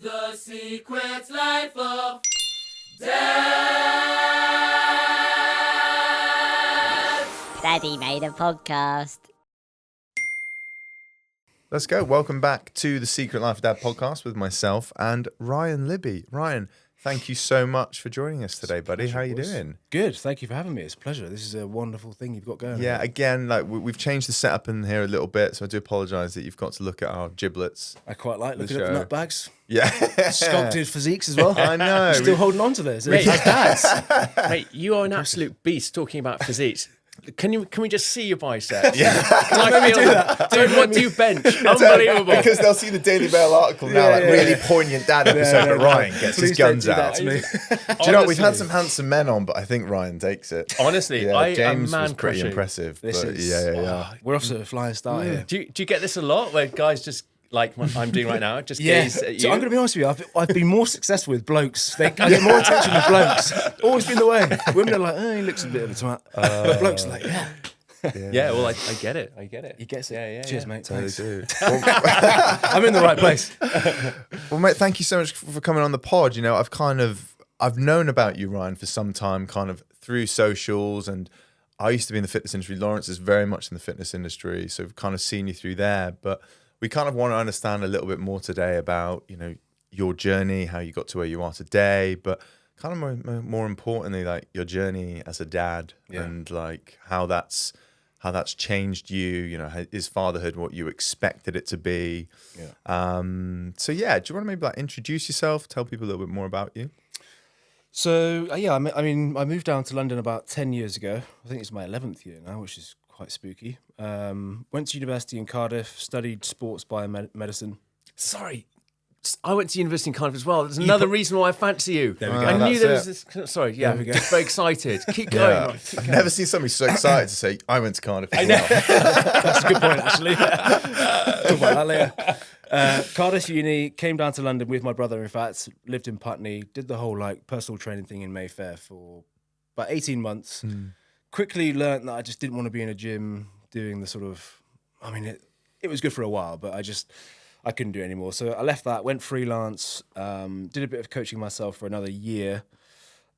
The Secret Life of Dad. Daddy made a podcast. Let's go. Welcome back to the Secret Life of Dad podcast with myself and Ryan Libbey. Ryan, thank you so much for joining us today, buddy. How are you doing? Good. Thank you for having me. It's a pleasure. This is a wonderful thing you've got going. Yeah, again, like we've changed the setup in here a little bit, so I do apologise that you've got to look at our giblets. I quite like looking at the nut bags. Yeah. Sculpted physiques as well. I know. Still holding on to this. Mate, As dads. Mate, you are an absolute beast talking about physiques. Can we just see your biceps? Yeah. Can I feel that? Dude, what do you bench? Unbelievable. Because they'll see the Daily Mail article now, really poignant dad episode where Ryan gets his guns out. To me. Do you know, we've had some handsome men on, but I think Ryan takes it. Honestly, Yeah, James I'm was pretty man-crushing. impressive. This But is, yeah. We're off to a flying start here. Do you get this a lot where guys just, like what I'm doing right now, just gaze at you? So I'm going to be honest with you. I've been more successful with blokes. I get more attention with blokes. Always been the way. Women are like, oh, he looks a bit of a twat. But blokes are like, yeah. Yeah, well, I get it. He gets it. Yeah. Cheers, mate. They Thanks. do. I'm in the right place. Well, mate, thank you so much for coming on the pod. You know, I've known about you, Ryan, for some time, kind of through socials, and I used to be in the fitness industry. Lawrence is very much in the fitness industry, so we've kind of seen you through there. But we kind of want to understand a little bit more today about, you know, your journey, how you got to where you are today, but kind of more importantly, like your journey as a dad and like how that's changed you. You know, is fatherhood what you expected it to be? Yeah. So yeah, do you want to maybe like introduce yourself, tell people a little bit more about you? So I moved down to London about 10 years ago. I think it's my 11th year now, which is quite spooky. Went to university in Cardiff, studied sports biomedicine. Sorry. I went to university in Cardiff as well. There's another reason why I fancy you. There we go. I knew there was That's this. Sorry, yeah. There we go. Just very excited. Keep going. I've never seen somebody so excited to say I went to Cardiff. I know. That's a good point, actually. Talk about that later. Cardiff Uni, came down to London with my brother, in fact, lived in Putney, did the whole like personal training thing in Mayfair for about 18 months. Quickly learnt that I just didn't want to be in a gym doing the sort of, it was good for a while, but I couldn't do it anymore. So I left that, went freelance, did a bit of coaching myself for another year,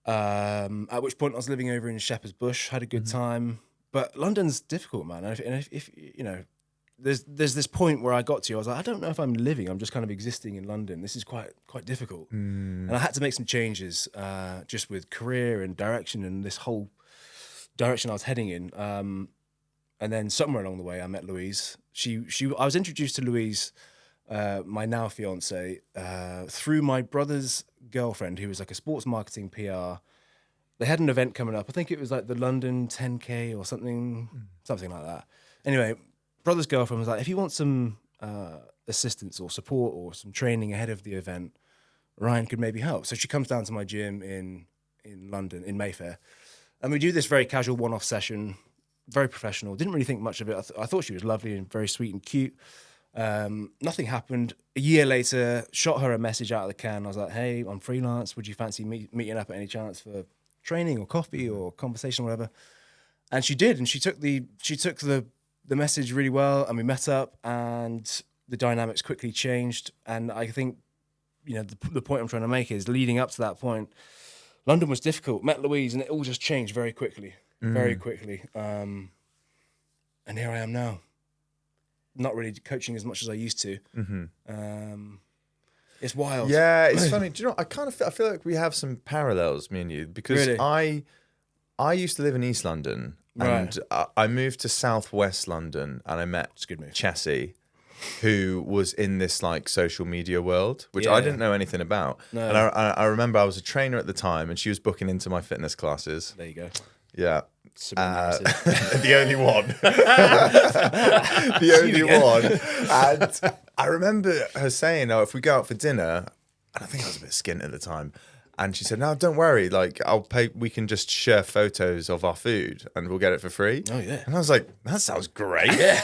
at which point I was living over in Shepherd's Bush, had a good time. But London's difficult, man. And if you know, there's this point where I got to, I was like, I don't know if I'm living, I'm just kind of existing in London. This is quite difficult. And I had to make some changes just with career and direction and this whole direction I was heading in. And then somewhere along the way, I met Louise. I was introduced to Louise, my now fiance, through my brother's girlfriend, who was like a sports marketing PR. They had an event coming up. I think it was like the London 10K or something like that. Anyway, brother's girlfriend was like, if you want some assistance or support or some training ahead of the event, Ryan could maybe help. So she comes down to my gym in London, in Mayfair. And we do this very casual one-off session, very professional. Didn't really think much of it. I thought she was lovely and very sweet and cute. Nothing happened. A year later, shot her a message out of the can. I was like, hey, I'm freelance. Would you fancy meeting up at any chance for training or coffee or conversation or whatever? And she did. And she took the message really well. And we met up and the dynamics quickly changed. And I think, you know, the point I'm trying to make is leading up to that point, London was difficult. Met Louise and it all just changed very quickly. Very quickly. And here I am now. Not really coaching as much as I used to. It's wild. Yeah, it's funny. Do you know? I feel like we have some parallels, me and you, because Really? I used to live in East London, and I moved to Southwest London, and I met a good move. Chessie, who was in this like social media world, which Yeah, I didn't know anything about. No. And I remember I was a trainer at the time, and she was booking into my fitness classes. There you go. Yeah. Subliminal. The only one. The only one. And I remember her saying, oh, if we go out for dinner, and I think I was a bit skint at the time, and she said, no, don't worry, like I'll pay, we can just share photos of our food and we'll get it for free. Oh, yeah. And I was like, that sounds great. Yeah.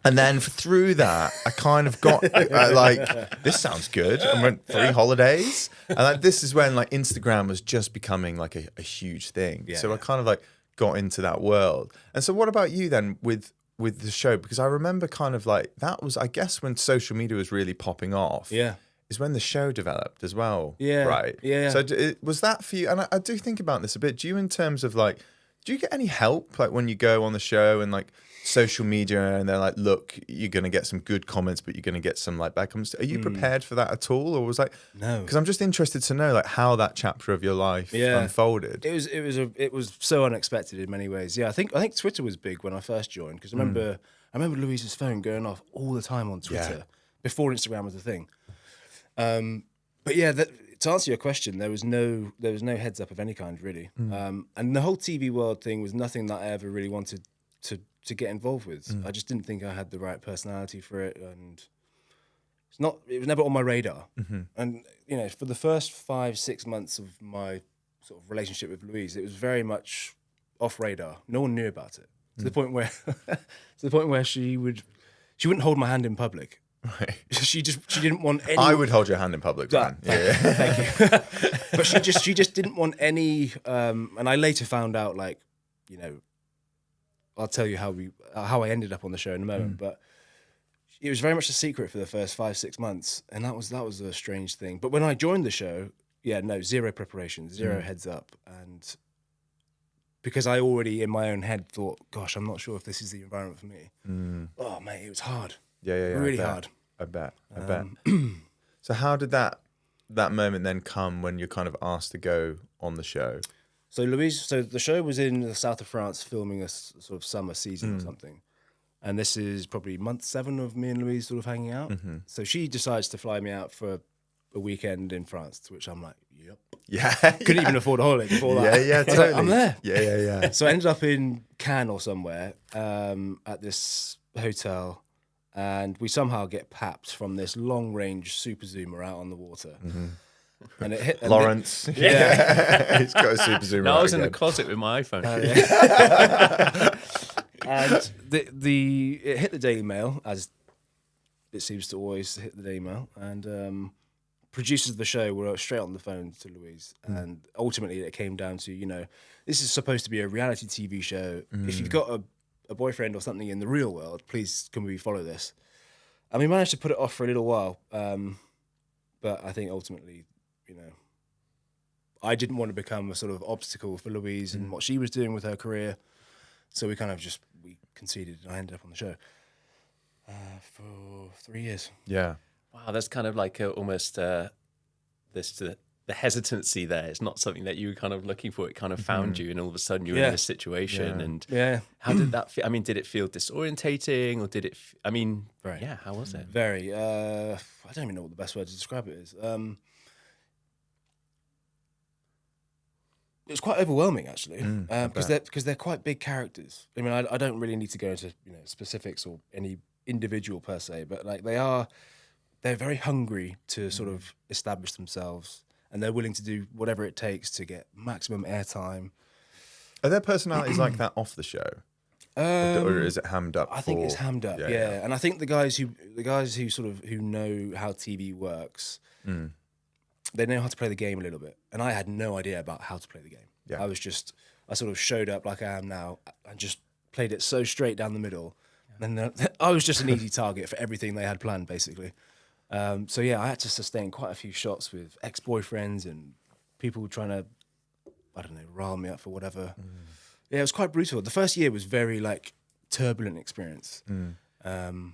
And then through that, I kind of got like, this sounds good. And went 3 holidays. And like, this is when like Instagram was just becoming like a huge thing. Yeah. So I kind of like got into that world. And so what about you then with the show? Because I remember kind of like, that was, I guess, when social media was really popping off. Yeah. is when the show developed as well. Yeah, Right. yeah. So was that for you? And I do think about this a bit. Do you, in terms of like, do you get any help like when you go on the show and like social media and they're like, look, you're going to get some good comments, but you're going to get some like bad comments. Are you prepared for that at all? Or was like, No. because I'm just interested to know like how that chapter of your life unfolded. It was so unexpected in many ways. Yeah, I think Twitter was big when I first joined because I remember Louise's phone going off all the time on Twitter before Instagram was a thing. But yeah, to answer your question, there was no heads up of any kind really, and the whole TV world thing was nothing that I ever really wanted to get involved with. I just didn't think I had the right personality for it, and it was never on my radar. And you know, for the first 5-6 months of my sort of relationship with Louise, it was very much off radar. No one knew about it to the point where she wouldn't hold my hand in public. Right. She didn't want any. I would hold your hand in public, man. Thank you. But she just didn't want any. And I later found out, like, you know, I'll tell you how I ended up on the show in a moment. But it was very much a secret for the first 5-6 months, and that was a strange thing. But when I joined the show, zero preparation, zero heads up, and because I already in my own head thought, gosh, I'm not sure if this is the environment for me. Oh mate, it was hard. Yeah. Really hard. I bet. So how did that moment then come when you're kind of asked to go on the show? So the show was in the south of France filming a sort of summer season or something. And this is probably month 7 of me and Louise sort of hanging out. So she decides to fly me out for a weekend in France, to which I'm like, yep. Yeah. Couldn't even afford a holiday before that. Yeah, I was totally. like, I'm there. Yeah. So I ended up in Cannes or somewhere at this hotel. And we somehow get papped from this long-range super zoomer out on the water. And it hit Lawrence. He's got a super zoomer. No, I was in the again. closet with my iPhone. And it hit the Daily Mail, as it seems to always hit the Daily Mail. And producers of the show were straight on the phone to Louise. And ultimately it came down to, you know, this is supposed to be a reality TV show. If you've got a boyfriend or something in the real world, please can we follow this? And we managed to put it off for a little while, but I think ultimately, you know, I didn't want to become a sort of obstacle for Louise and what she was doing with her career, so we kind of we conceded, and I ended up on the show for 3 years. Yeah. Wow, that's kind of like almost the hesitancy there. It's not something that you were kind of looking for. It kind of found you, and all of a sudden you were in this situation. And how did that feel? I mean, did it feel disorientating, or did it? How was it? Very. I don't even know what the best word to describe it is. It was quite overwhelming, actually, because they're quite big characters. I mean, I don't really need to go into specifics or any individual per se, but like they're very hungry to sort of establish themselves. And they're willing to do whatever it takes to get maximum airtime. Are there personalities like that off the show, or is it hammed up? I think it's hammed up. Yeah. And I think the guys who know how TV works, they know how to play the game a little bit. And I had no idea about how to play the game. Yeah. I sort of showed up like I am now and just played it so straight down the middle. And then I was just an easy target for everything they had planned, basically. So yeah, I had to sustain quite a few shots with ex-boyfriends and people trying to, I don't know, rile me up for whatever. Yeah, it was quite brutal. The first year was very like turbulent experience. And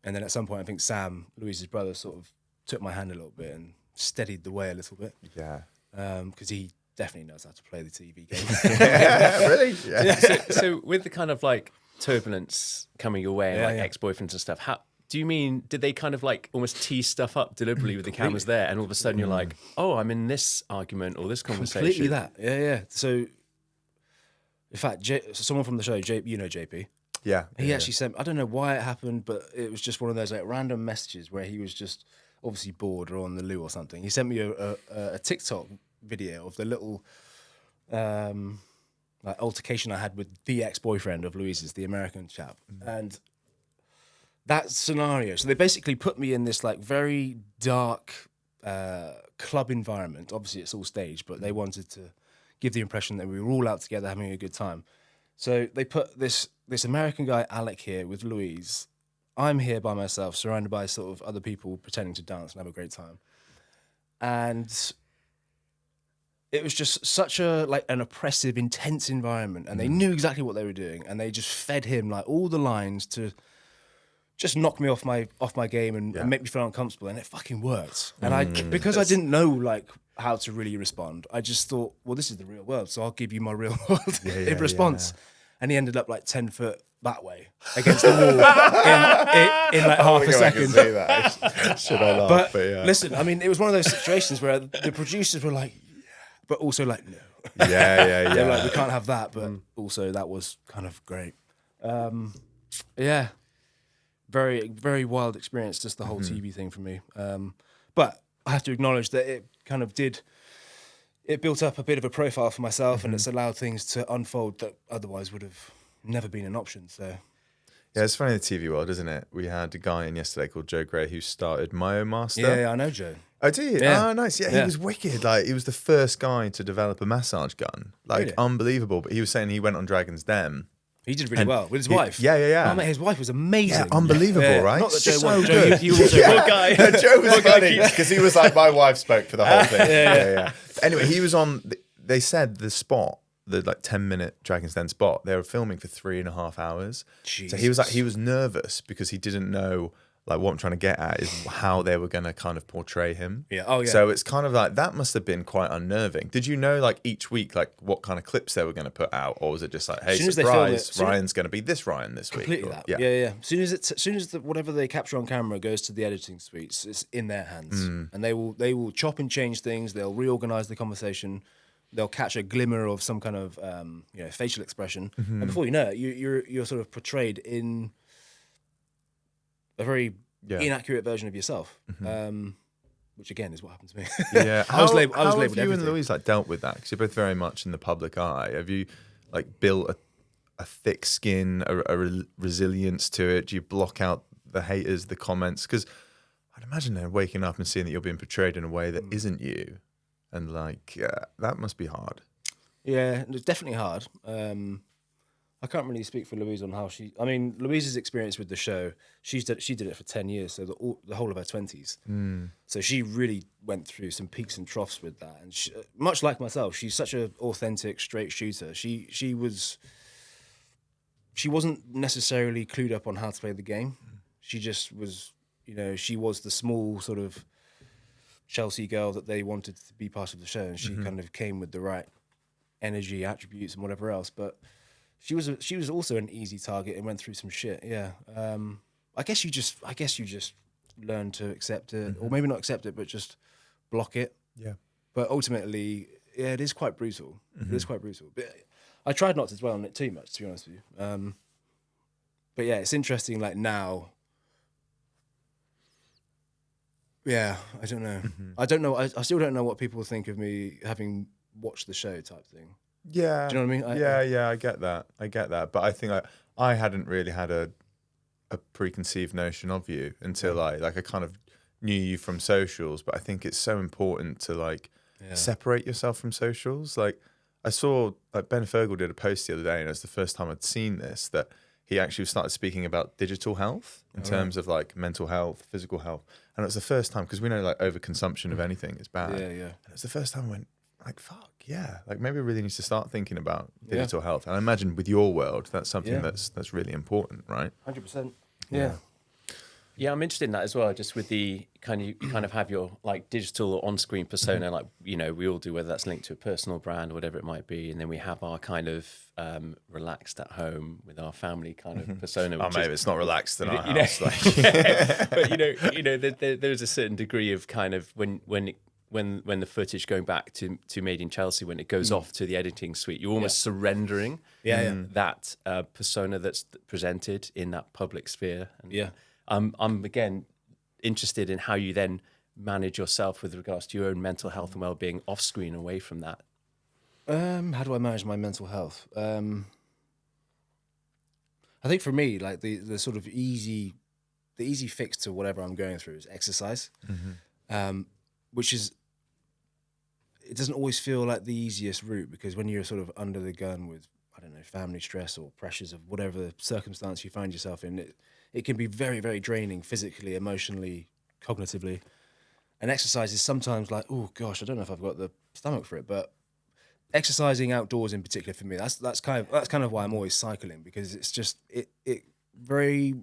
then at some point, I think Sam, Louise's brother, sort of took my hand a little bit and steadied the way a little bit. Yeah. Because he definitely knows how to play the TV game. Yeah, really? Yeah. So with the kind of like turbulence coming your way and like ex-boyfriends and stuff, do you mean, did they kind of like almost tease stuff up deliberately with the cameras there, and all of a sudden you're like, oh, I'm in this argument or this conversation? Completely that. Yeah. So, in fact, someone from the show, JP. Yeah. He actually sent, I don't know why it happened, but it was just one of those like random messages where he was just obviously bored or on the loo or something. He sent me a TikTok video of the little like altercation I had with the ex-boyfriend of Louise's, the American chap. And that scenario, so they basically put me in this like very dark club environment. Obviously it's all staged, but they wanted to give the impression that we were all out together having a good time. So they put this American guy, Alec, here with Louise, I'm here by myself, surrounded by sort of other people pretending to dance and have a great time. And it was just such an oppressive, intense environment, and they knew exactly what they were doing, and they just fed him like all the lines to just knock me off my game and make me feel uncomfortable, and it fucking worked. And because I didn't know like how to really respond, I just thought, well, this is the real world, so I'll give you my real world in response. And he ended up like 10 foot that way against the wall in like half a second. I can see that. Should I laugh? But yeah. Listen, I mean, it was one of those situations where the producers were like, but also like, no. Yeah. They're like, we can't have that, but also that was kind of great. Yeah. Very, very wild experience, just the whole TV thing for me. But I have to acknowledge that it kind of it built up a bit of a profile for myself, and it's allowed things to unfold that otherwise would have never been an option. So, yeah, it's funny, the TV world, isn't it? We had a guy in yesterday called Joe Gray who started Myo Master. Yeah, I know Joe. Oh, do you? Yeah. Oh, nice. Yeah, he was wicked. Like, he was the first guy to develop a massage gun. Like, Really? Unbelievable. But he was saying he went on Dragon's Den. He did really well with his wife. Yeah. Oh, mate, his wife was amazing. Yeah, unbelievable, right? Not that Joe So won. good. He also Yeah. guy. No, Joe was funny because he was like, my wife spoke for the whole thing. Yeah. Anyway, he was on, they said the spot, the like 10-minute Dragon's Den spot, they were filming for 3.5 hours. Jesus. So he was nervous because he didn't know, like, what I'm trying to get at is how they were going to kind of portray him. Yeah. Oh, yeah. So it's kind of like, that must have been quite unnerving. Did you know, like, each week, like, what kind of clips they were going to put out? Or was it just like, hey, surprise, Ryan's going to be this Ryan this week? Completely that. Yeah. As soon as whatever they capture on camera goes to the editing suites, it's in their hands. And they will chop and change things. They'll reorganize the conversation. They'll catch a glimmer of some kind of facial expression. And before you know it, you're sort of portrayed in a very inaccurate version of yourself, which again is what happened to me. Yeah, I was labeled How have you everything. and Louise like dealt with that? Because you're both very much in the public eye. Have you like built a thick skin, a resilience to it? Do you block out the haters, the comments? Because I'd imagine they're waking up and seeing that you're being portrayed in a way that isn't you, and like that must be hard. Yeah, it's definitely hard. I can't really speak for Louise on how Louise's experience with the show, she did it for 10 years, so the whole of her 20s. So she really went through some peaks and troughs with that. And she, much like myself, she's such an authentic, straight shooter. She wasn't necessarily clued up on how to play the game. She just was, she was the small sort of Chelsea girl that they wanted to be part of the show. And she kind of came with the right energy, attributes and whatever else. But she was also an easy target and went through some shit. Yeah. I guess you just learn to accept it, or maybe not accept it, but just block it. Yeah. But ultimately, yeah, it is quite brutal. It is quite brutal. But I tried not to dwell on it too much, to be honest with you. But yeah, it's interesting. Like now, yeah, I don't know. I don't know. I still don't know what people think of me having watched the show, type thing. Yeah. Do you know what I mean? I get that. But I think I hadn't really had a preconceived notion of you until I kind of knew you from socials. But I think it's so important to separate yourself from socials. Like I saw Ben Fergal did a post the other day, and it's the first time I'd seen this, that he actually started speaking about digital health in terms of like mental health, physical health. And it was the first time, because we know like overconsumption of anything is bad. Yeah. And it was the first time I went, like, fuck, yeah. Like maybe I really need to start thinking about digital health. And I imagine with your world, that's something that's really important, right? 100%. Yeah. Yeah, I'm interested in that as well. Just with the you kind of have your like digital or on-screen persona, like we all do, whether that's linked to a personal brand or whatever it might be, and then we have our kind of relaxed at home with our family kind of persona. Oh, maybe it's not relaxed in our house. But there's a certain degree of kind of when the footage going back to Made in Chelsea, when it goes off to the editing suite, you're almost surrendering that persona that's presented in that public sphere. And I'm again interested in how you then manage yourself with regards to your own mental health and well-being off screen, away from that. How do I manage my mental health? I think for me, like the sort of easy fix to whatever I'm going through is exercise, which is, it doesn't always feel like the easiest route, because when you're sort of under the gun with, I don't know, family stress or pressures of whatever circumstance you find yourself in, it can be very, very draining physically, emotionally, cognitively. And exercise is sometimes like, oh gosh, I don't know if I've got the stomach for it, but exercising outdoors in particular for me, that's kind of why I'm always cycling, because it's just it very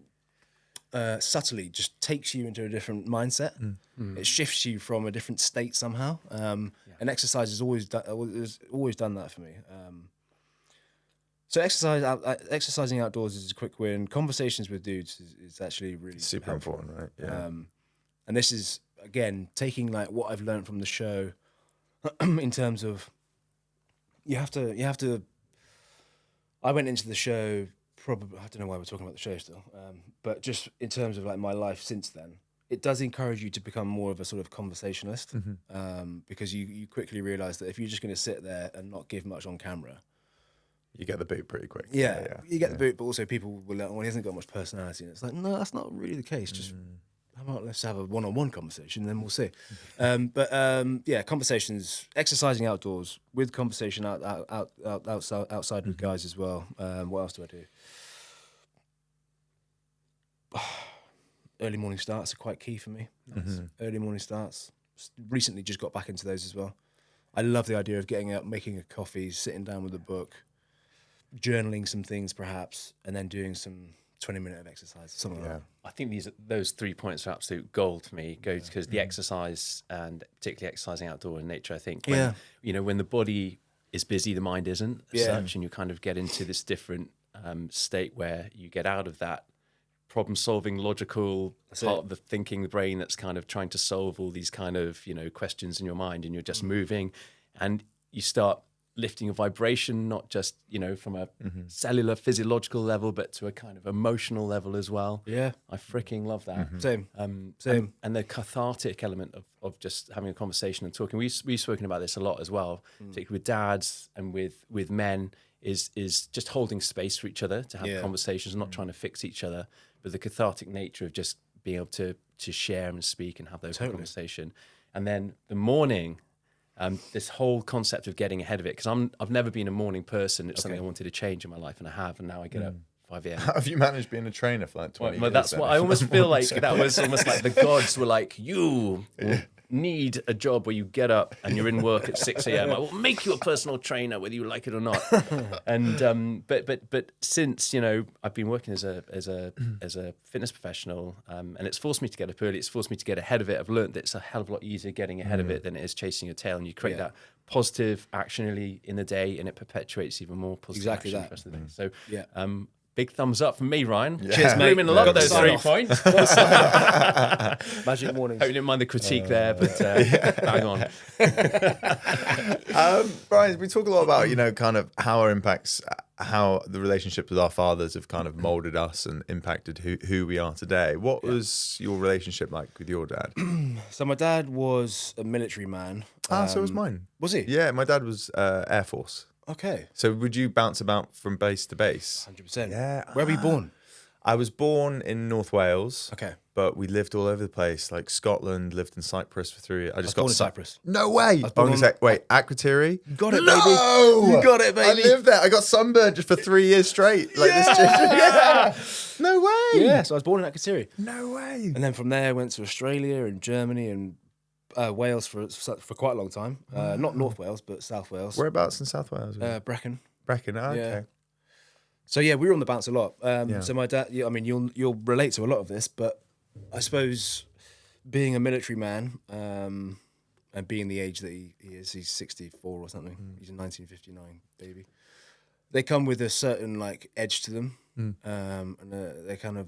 subtly just takes you into a different mindset. It shifts you from a different state somehow. And exercise has always done that for me. So exercising outdoors is a quick win. Conversations with dudes is actually really super helpful. important, right? Yeah. And this is, again, taking like what I've learned from the show in terms of you have to. I went into the show probably, I don't know why we're talking about the show still, but just in terms of like my life since then, it does encourage you to become more of a sort of conversationalist, because you quickly realize that if you're just going to sit there and not give much on camera, you get the boot pretty quick. You get the boot, but also people will like, well, he hasn't got much personality, and it's like, no, that's not really the case. Just how about let's have a one-on-one conversation, then we'll see. But conversations, exercising outdoors with conversation outside with guys as well. What else do I do? Early morning starts are quite key for me. Early morning starts. Recently just got back into those as well. I love the idea of getting up, making a coffee, sitting down with a book, journaling some things perhaps, and then doing some 20-minute of exercise, something like that. I think those 3 points are absolute gold for me, because the exercise, and particularly exercising outdoor in nature, I think when the body is busy, the mind isn't as such, and you kind of get into this different state where you get out of that problem-solving, logical part of the thinking, the brain that's kind of trying to solve all these kind of, questions in your mind, and you're just moving, and you start lifting a vibration, not just, from a cellular physiological level, but to a kind of emotional level as well. Yeah. I freaking love that. Same. And the cathartic element of just having a conversation and talking. We've spoken about this a lot as well, particularly with dads and with men, is just holding space for each other to have conversations, not trying to fix each other, but the cathartic nature of just being able to share and speak and have those conversation. And then the morning, this whole concept of getting ahead of it, because I've never been a morning person. It's something I wanted to change in my life, and I have, and now I get up 5 a.m. How have you managed being a trainer for like 20 years? That's what I almost feel like. That was almost like the gods were like, you need a job where you get up and you're in work at 6 a.m. I will make you a personal trainer, whether you like it or not. And but since I've been working as a fitness professional, and it's forced me to get up early. It's forced me to get ahead of it. I've learned that it's a hell of a lot easier getting ahead of it than it is chasing your tail. And you create that positive action early in the day, and it perpetuates even more positive action for the rest of the day. So big thumbs up from me, Ryan. Cheers, mate. Blooming love those 3 points. Magic mornings. Hope you didn't mind the critique there, but bang on. Brian, we talk a lot about, kind of how the relationships with our fathers have kind of molded us and impacted who we are today. What was your relationship like with your dad? So my dad was a military man. So was mine. Was he? Yeah, my dad was Air Force. Okay. So would you bounce about from base to base? 100%. Yeah. Where were you born? I was born in North Wales. Okay. But we lived all over the place, like Scotland, lived in Cyprus for 3 years. I just got born in Cyprus. No way. Wait, Akrotiri? You got it, no! baby. You got it, baby. I lived there. I got sunburned just for 3 years straight. Like this. No way. Yeah, so I was born in Akrotiri. No way. And then from there I went to Australia and Germany and Wales for quite a long time. Not North Wales, but South Wales. Whereabouts in South Wales? Brecon. Brecon, okay. Yeah. So yeah, we were on the bounce a lot. So my dad, I mean, you'll relate to a lot of this, but I suppose being a military man and being the age that he is, he's 64 or something. He's a 1959 baby. They come with a certain like edge to them, and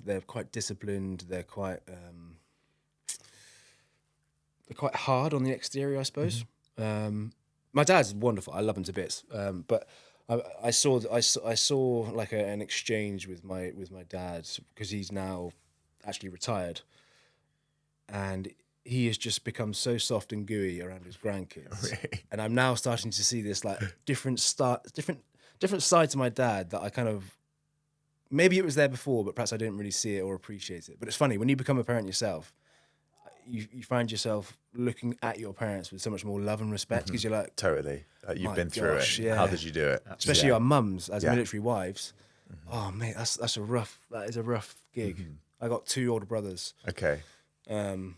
they're quite disciplined. They're quite hard on the exterior, I suppose. My dad's wonderful. I love him to bits. But I saw like an exchange with my dad, because he's now actually retired, and he has just become so soft and gooey around his grandkids. Really? And I'm now starting to see this like different side to my dad that I kind of, maybe it was there before, but perhaps I didn't really see it or appreciate it. But it's funny when you become a parent yourself. you find yourself looking at your parents with so much more love and respect because you're like, Totally. You've My been through gosh, it. yeah. How did you do it? especially our mums as Yeah. military wives. Oh mate, that is a rough gig. I got 2 older brothers Okay. who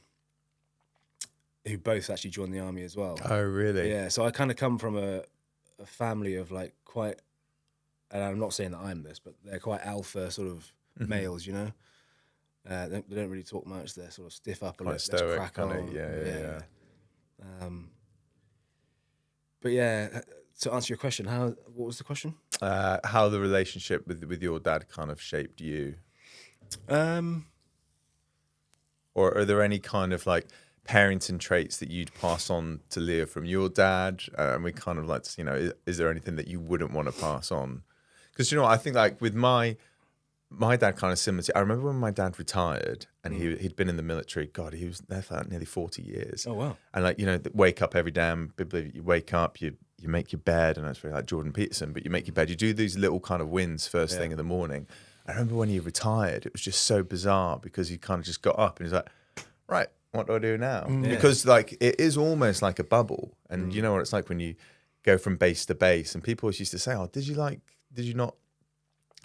both actually joined the army as well. Oh, really? Yeah, so I kind of come from a family of like quite, and I'm not saying that I'm this, but they're quite alpha sort of males, you know. They don't really talk much. They're sort of stiff upper lip. Let's stoic, crack kinda, on. yeah. But yeah, to answer your question, what was the question? How the relationship with your dad kind of shaped you, or are there any kind of like parenting traits that you'd pass on to Leah from your dad? And we kind of like, you know, is there anything that you wouldn't want to pass on? Because, you know, I think like with my dad, kind of similar to, I remember when my dad retired and he'd been in the military. God, he was there for like nearly 40 years. Oh, wow. And like, you know, wake up every damn, you wake up, you make your bed, and that's very like Jordan Peterson, but you make your bed, you do these little kind of wins first thing in the morning. I remember when he retired, it was just so bizarre because he kind of just got up and he's like, right, what do I do now? Because like, it is almost like a bubble. And you know what it's like when you go from base to base, and people always used to say, oh, did you not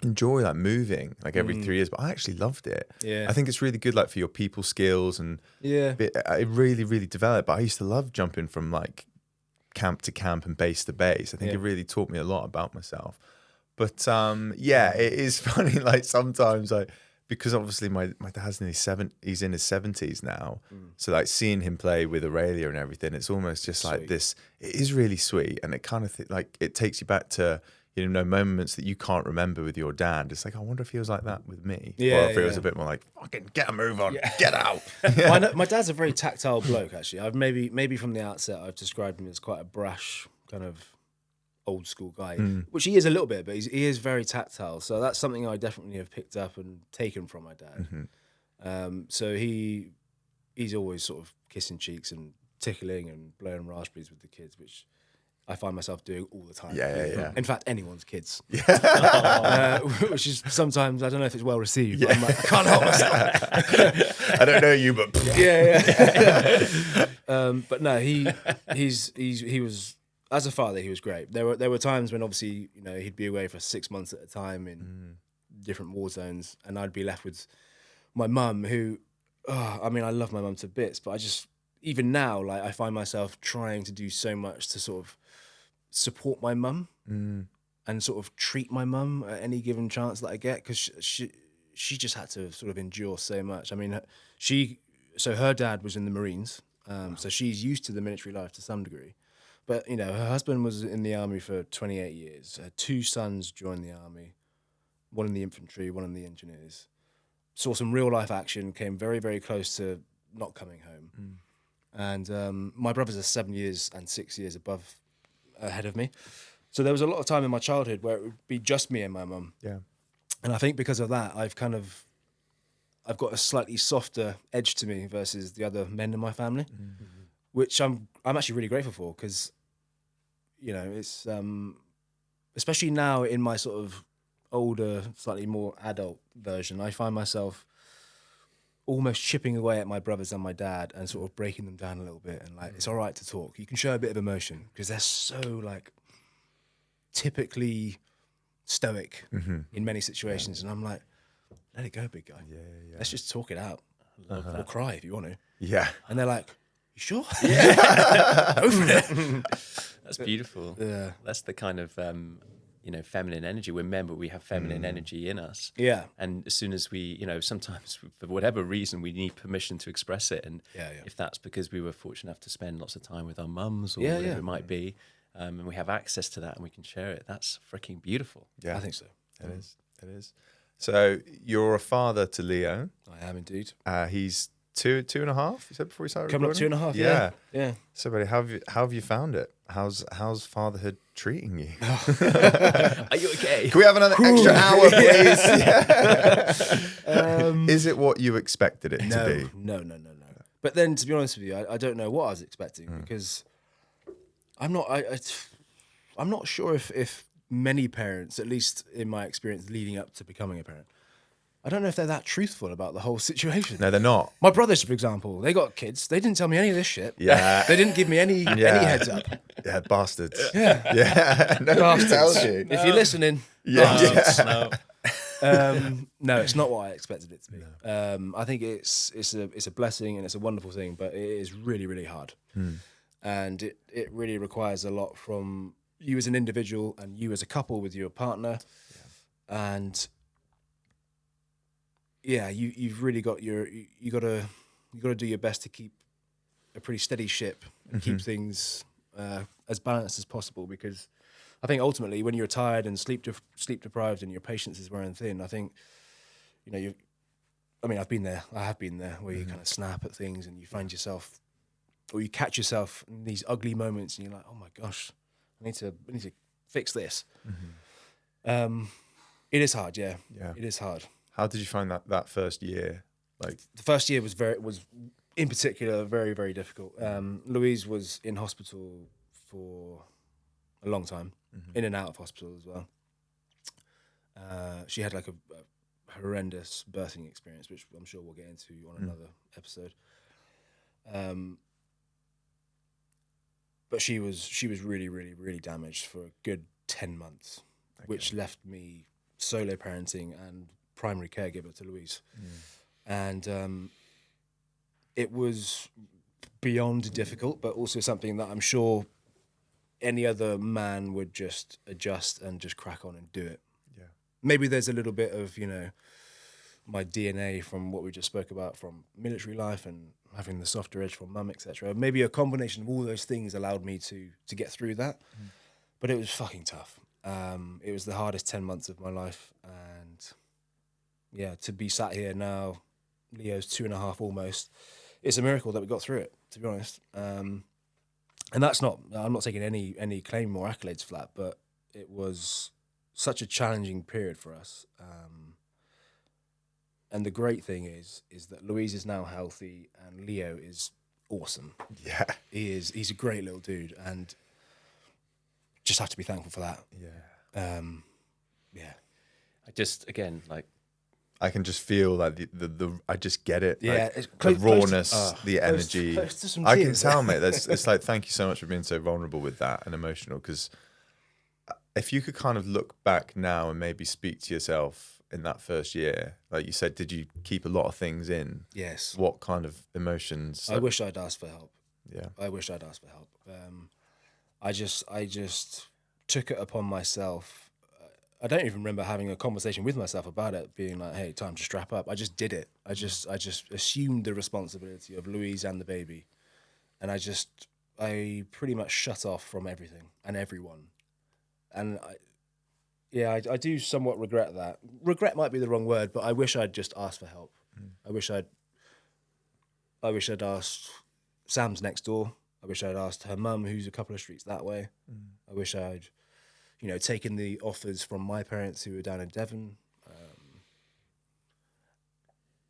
enjoy like moving like every 3 years? But I actually loved it. Yeah. I think it's really good like for your people skills, and Yeah. it really, really developed. But I used to love jumping from like camp to camp and base to base. I think it really taught me a lot about myself. But yeah, it is funny. Like sometimes because obviously my dad's he's in his 70s now. So like seeing him play with Aurelia and everything, it's almost just like this. It is really sweet, and it kind of like it takes you back to, you know, moments that you can't remember with your dad. It's like, I wonder if he was like that with me. Yeah, or if it was a bit more like, fucking get a move on, get out. My dad's a very tactile bloke, actually. I've maybe from the outset I've described him as quite a brash kind of old school guy, which he is a little bit, but he is very tactile. So that's something I definitely have picked up and taken from my dad. So he's always sort of kissing cheeks and tickling and blowing raspberries with the kids, which I find myself doing all the time. Yeah. In fact, anyone's kids. Which is sometimes, I don't know if it's well received, but I'm like, I can't help myself. I don't know you, but But no, he was, as a father, he was great. There were times when obviously, you know, he'd be away for 6 months at a time in different war zones, and I'd be left with my mum, who, I mean, I love my mum to bits, but even now, like, I find myself trying to do so much to sort of support my mum and sort of treat my mum at any given chance that I get, because she just had to sort of endure so much. I mean, her dad was in the Marines, so she's used to the military life to some degree. But, you know, her husband was in the army for 28 years. Her 2 sons joined the army, one in the infantry, one in the engineers. Saw some real life action, came very, very close to not coming home. And my brothers are 7 years and 6 years ahead of me. So there was a lot of time in my childhood where it would be just me and my mum. Yeah. And I think because of that, I've got a slightly softer edge to me versus the other men in my family, which I'm actually really grateful for, because, you know, it's especially now in my sort of older, slightly more adult version, I find myself almost chipping away at my brothers and my dad and sort of breaking them down a little bit. And like, it's all right to talk. You can show a bit of emotion, because they're so like typically stoic in many situations. And I'm like, let it go, big guy. Yeah. Let's just talk it out. Or cry if you want to. Yeah. And they're like, you sure? Go for it. That's beautiful. Yeah. That's the kind of you know, feminine energy. We're men, but we have feminine energy in us. Yeah. And as soon as we, you know, sometimes for whatever reason, we need permission to express it. And if that's because we were fortunate enough to spend lots of time with our mums or whatever it might be, and we have access to that and we can share it, that's freaking beautiful. Yeah, I think so. It is. It is. So you're a father to Leo. I am indeed. He's 2.5. You said before we started Coming recording? up 2.5. Yeah. So, buddy, how have you found it? How's fatherhood treating you? Are you okay? Can we have another extra hour, please? Is it what you expected it to be? No. But then, to be honest with you, I don't know what I was expecting, because I'm not sure if many parents, at least in my experience leading up to becoming a parent, I don't know if they're that truthful about the whole situation. No, they're not. My brothers, for example, they got kids. They didn't tell me any of this shit. Yeah. They didn't give me any heads up. Yeah, bastards. Yeah. Yeah. Nobody Bastards. tells you. If you're listening, No. no, it's not what I expected it to be. I think it's a blessing and it's a wonderful thing, but it is really, really hard. And it really requires a lot from you as an individual and you as a couple with your partner. And yeah, you've really got you gotta do your best to keep a pretty steady ship and keep things as balanced as possible, because I think ultimately when you're tired and sleep deprived and your patience is wearing thin, I think, you know, I have been there where you kind of snap at things and you find yourself, or you catch yourself in these ugly moments and you're like, oh my gosh, I need to fix this. It is hard, yeah. It is hard. How did you find that first year? Like, the first year was in particular very, very difficult. Louise was in hospital for a long time, in and out of hospital as well. She had like a horrendous birthing experience, which I'm sure we'll get into on another episode. But she was really, really, really damaged for a good 10 months, which left me solo parenting and primary caregiver to Louise. And it was beyond difficult, but also something that I'm sure any other man would just adjust and just crack on and do it. yeah, Maybe there's a little bit of, my DNA from what we just spoke about from military life and having the softer edge from mum, etc. Maybe a combination of all those things allowed me to get through that. But it was fucking tough. It was the hardest 10 months of my life. And yeah, to be sat here now, Leo's 2.5 almost, it's a miracle that we got through it, to be honest. And I'm not taking any claim or accolades for that, but it was such a challenging period for us. And the great thing is that Louise is now healthy and Leo is awesome. yeah, He's a great little dude, and just have to be thankful for that. yeah. Yeah. I just, again, like, I can just feel like the I just get it. Yeah, like, it's the close rawness, to- the energy. close to some I can tears. tell, mate. It's like, thank you so much for being so vulnerable with that and emotional. Because if you could kind of look back now and maybe speak to yourself in that first year, like you said, did you keep a lot of things in? Yes. What kind of emotions? I wish I'd asked for help. Yeah. I wish I'd asked for help. I just took it upon myself. I don't even remember having a conversation with myself about it, being like, hey, time to strap up. I just did it. I just assumed the responsibility of Louise and the baby. And I pretty much shut off from everything and everyone. And I do somewhat regret that. Regret might be the wrong word, but I wish I'd just asked for help. I wish I'd asked Sam's next door. I wish I'd asked her mum, who's a couple of streets that way. I wish I'd, taken the offers from my parents who were down in Devon.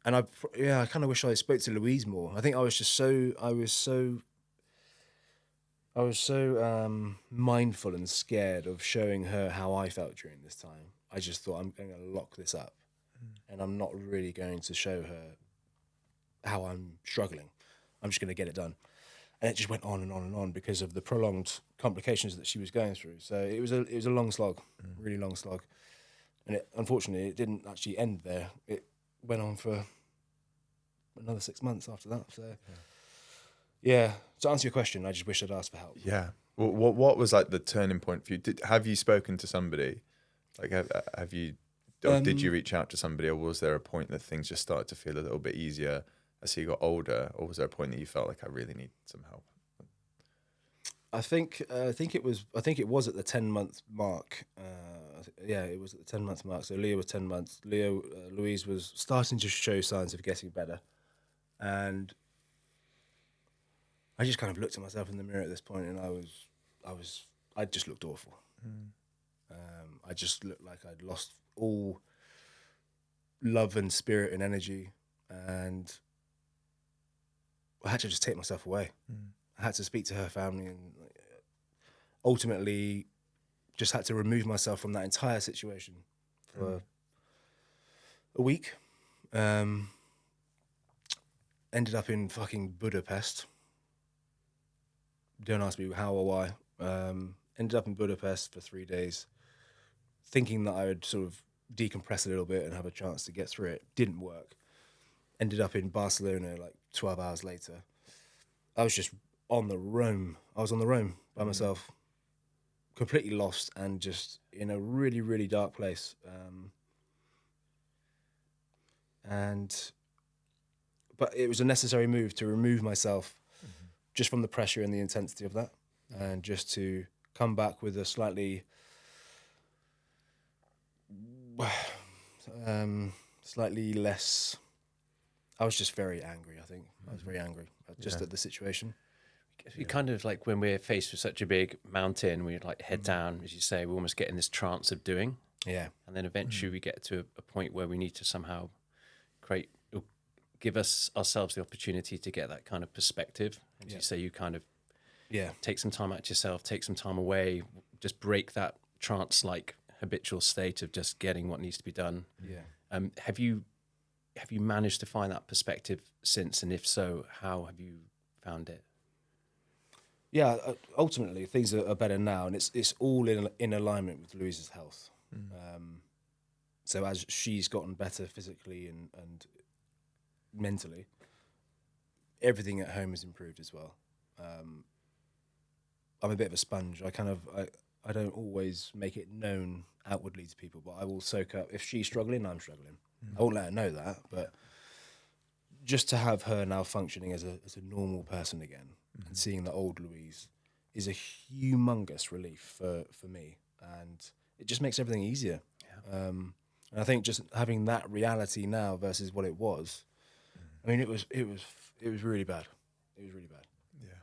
And I kind of wish I spoke to Louise more. I think I was so mindful and scared of showing her how I felt during this time. I just thought, I'm going to lock this up and I'm not really going to show her how I'm struggling. I'm just going to get it done. And it just went on and on and on because of the prolonged complications that she was going through. So it was a long slog, really long slog. And unfortunately, it didn't actually end there. It went on for another 6 months after that. So yeah, to answer your question, I just wish I'd asked for help. Yeah. Well, what was like the turning point for you? Have you spoken to somebody? Like, have you? Or did you reach out to somebody, or was there a point that things just started to feel a little bit easier as you got older, or was there a point that you felt like I really need some help? I think it was at the 10-month mark. It was at the 10-month mark. So Leo was 10 months. Louise was starting to show signs of getting better, and I just kind of looked at myself in the mirror at this point, and I just looked awful. I just looked like I'd lost all love and spirit and energy, and I had to just take myself away. I had to speak to her family, and ultimately just had to remove myself from that entire situation for a week. Ended up in fucking Budapest. Don't ask me how or why. Ended up in Budapest for 3 days, thinking that I would sort of decompress a little bit and have a chance to get through it. Didn't work. Ended up in Barcelona like 12 hours later. I was just on the roam. I was on the roam by myself, completely lost and just in a really, really dark place. But it was a necessary move to remove myself just from the pressure and the intensity of that, and just to come back with a slightly less. I was just very angry. I think I was very angry just at the situation. We kind of like when we're faced with such a big mountain, we like head down, as you say, we almost get in this trance of doing. Yeah. And then eventually we get to a point where we need to somehow give ourselves the opportunity to get that kind of perspective. As you say, you kind of take some time out yourself, take some time away, just break that trance-like habitual state of just getting what needs to be done. Yeah. Have you managed to find that perspective since? And if so, how have you found it? Yeah, ultimately things are better now, and it's all in alignment with Louise's health. So as she's gotten better physically and mentally, everything at home has improved as well. I'm a bit of a sponge. I don't always make it known outwardly to people, but I will soak up. If she's struggling, I'm struggling. I won't let her know that, but just to have her now functioning as a normal person again, and seeing that old Louise is a humongous relief for me, and it just makes everything easier. And I think just having that reality now versus what it was, I mean, it was really bad. It was really bad. Yeah,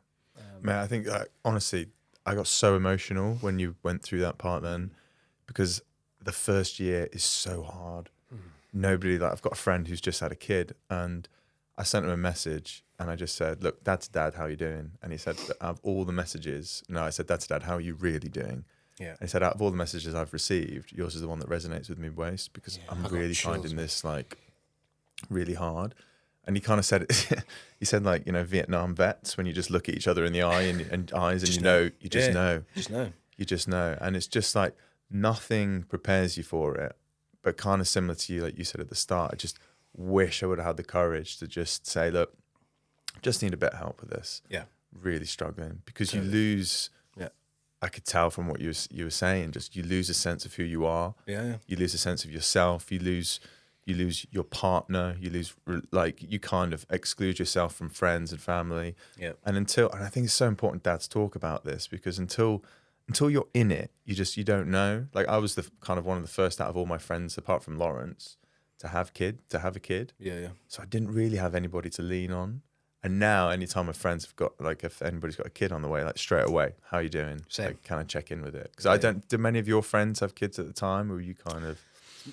man. I think honestly, I got so emotional when you went through that part then, because the first year is so hard. Nobody, like, I've got a friend who's just had a kid, and I sent him a message and I just said, "Look, Dad to Dad, how are you doing?" And he said, "Out of all the messages," no, I said, "Dad to Dad, how are you really doing?" Yeah. And he said, "Out of all the messages I've received, yours is the one that resonates with me most, because I'm really finding this like really hard." And he kind of said it, he said, like, you know, Vietnam vets, when you just look at each other in the eye and eyes and you just know. And it's just like nothing prepares you for it, but kind of similar to you, like you said at the start, I just wish I would have had the courage to just say, look, just need a bit of help with this. Yeah. Really struggling, because you lose, I could tell from what you were saying, just you lose a sense of who you are. Yeah. You lose a sense of yourself. You lose your partner. You lose, like, you kind of exclude yourself from friends and family. Yeah. And I think it's so important, Dad, to talk about this, because until you're in it, you don't know. Like, I was the kind of one of the first out of all my friends, apart from Lawrence, to have a kid. Yeah. So I didn't really have anybody to lean on. And now, anytime my friends have got, like, if anybody's got a kid on the way, like, straight away, how are you doing? Same. Like, can I check in with it? Because do many of your friends have kids at the time, or were you kind of?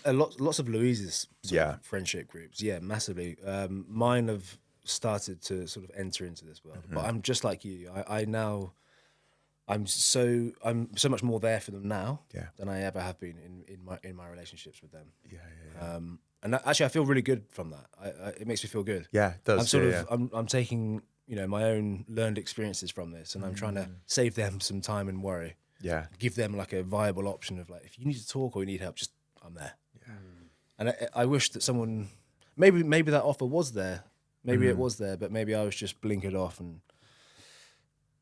Lots of Louise's sort of friendship groups, massively. Mine have started to sort of enter into this world, but I'm just like you. I'm so much more there for them now than I ever have been in my relationships with them. And actually, I feel really good from that. It makes me feel good. Yeah, it does. I'm taking, you know, my own learned experiences from this, and I'm trying to save them some time and worry. Yeah, give them like a viable option of, like, if you need to talk or you need help, just I'm there. And I wish that someone, maybe that offer was there, maybe it was there, but maybe I was just blinkered off and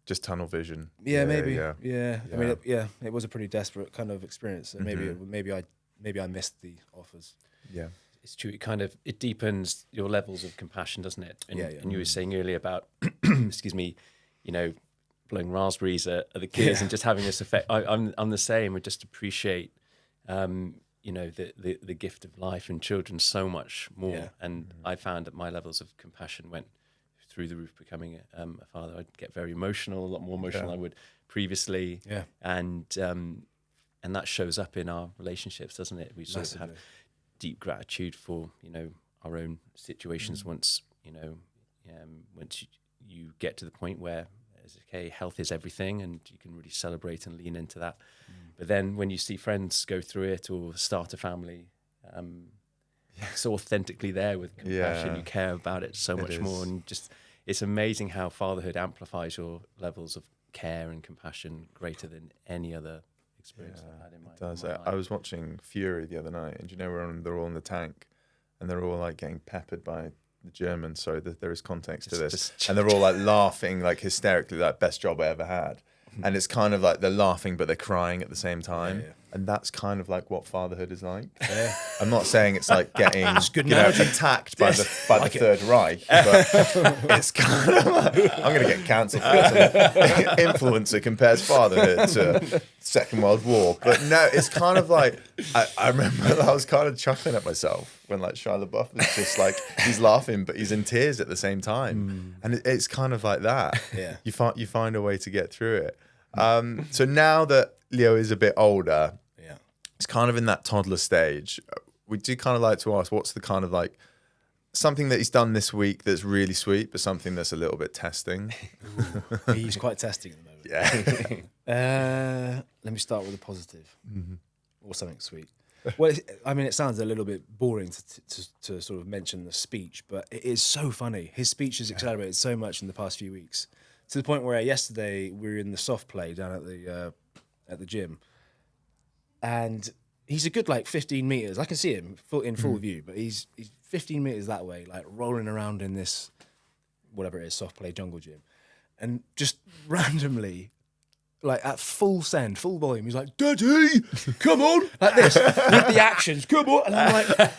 just tunnel vision. Yeah. I mean, it was a pretty desperate kind of experience, and maybe I missed the offers. Yeah, it's true. It deepens your levels of compassion, doesn't it? And, and you were saying earlier about, excuse me, you know, blowing raspberries at the kids and just having this effect. I'm the same. I just appreciate. You know, the gift of life and children so much more. And I found that my levels of compassion went through the roof becoming a father. I'd get very emotional, a lot more emotional than I would previously. Yeah. And that shows up in our relationships, doesn't it? We sort of have deep gratitude for, you know, our own situations once, you know, once you get to the point where, okay, health is everything, and you can really celebrate and lean into that. But then when you see friends go through it or start a family, so authentically there with compassion. Yeah. You care about it so much more, and just it's amazing how fatherhood amplifies your levels of care and compassion greater than any other experience I've had in my, It does. in my I was watching Fury the other night, and you know, they're all in the tank, and they're all like getting peppered by the Germans. So that there is context to this, and they're all like laughing like hysterically, like best job I ever had. And it's kind of like they're laughing, but they're crying at the same time. Yeah. And that's kind of like what fatherhood is like. Yeah. I'm not saying it's like getting attacked by the Third Reich, but it's kind of like, I'm going to get cancelled for this. Influencer compares fatherhood to Second World War. But no, it's kind of like, I remember I was kind of chuckling at myself when like Shia LaBeouf was just like, he's laughing, but he's in tears at the same time. And it's kind of like that. Yeah. You find a way to get through it. So now that Leo is a bit older, it's kind of in that toddler stage. We do kind of like to ask, what's the kind of like something that he's done this week that's really sweet, but something that's a little bit testing? He's quite testing at the moment. Yeah. Let me start with a positive or something sweet. Well, I mean, it sounds a little bit boring to sort of mention the speech, but it is so funny. His speech has accelerated so much in the past few weeks, to the point where yesterday we were in the soft play down at the gym, and he's a good like 15 meters. I can see him in full view, but he's 15 meters that way, like rolling around in this whatever it is, soft play jungle gym, and just randomly, like at full send, full volume, he's like, "Daddy, come on!" like this with the actions, "Come on!" And I'm like,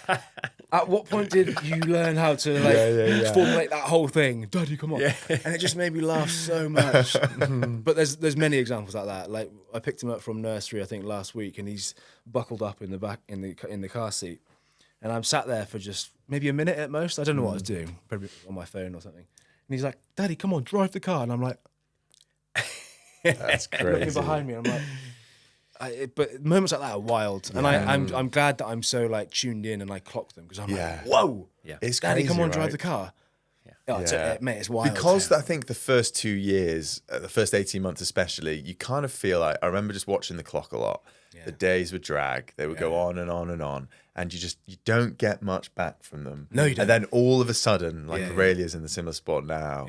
at what point did you learn how to like formulate that whole thing? "Daddy, come on!" And it just made me laugh so much. But there's many examples like that. Like I picked him up from nursery, I think last week, and he's buckled up in the back in the car seat, and I'm sat there for just maybe a minute at most. I don't know what I was doing, probably on my phone or something. And he's like, "Daddy, come on, drive the car," and I'm like. That's crazy. Looking behind me, I'm like, but moments like that are wild, and I'm glad that I'm so like tuned in and I clock them, because I'm like, whoa, it's Daddy, crazy, come on, right? drive the car. Mate, it's wild. Because I think the first 2 years, the first 18 months especially, you kind of feel like, I remember just watching the clock a lot. The days would drag, they would go on and on and on, and you don't get much back from them. No, you don't. And then all of a sudden, like Aurelia's in the similar spot now.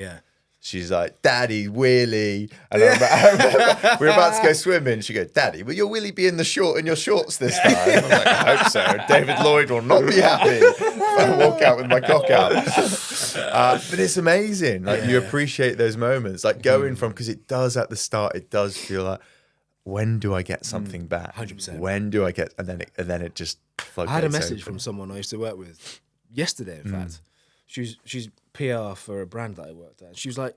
She's like, "Daddy, wheelie." And I remember we were about to go swimming. She goes, "Daddy, will your willy be in your shorts this time?" I was like, "I hope so. David Lloyd will not be happy if I walk out with my cock out." But it's amazing. Like you appreciate those moments. Like going from, because it does at the start, it does feel like, when do I get something back? 100%. When do I get? And then it just. I had a message from someone I used to work with yesterday. In fact, she's PR for a brand that I worked at. She was like,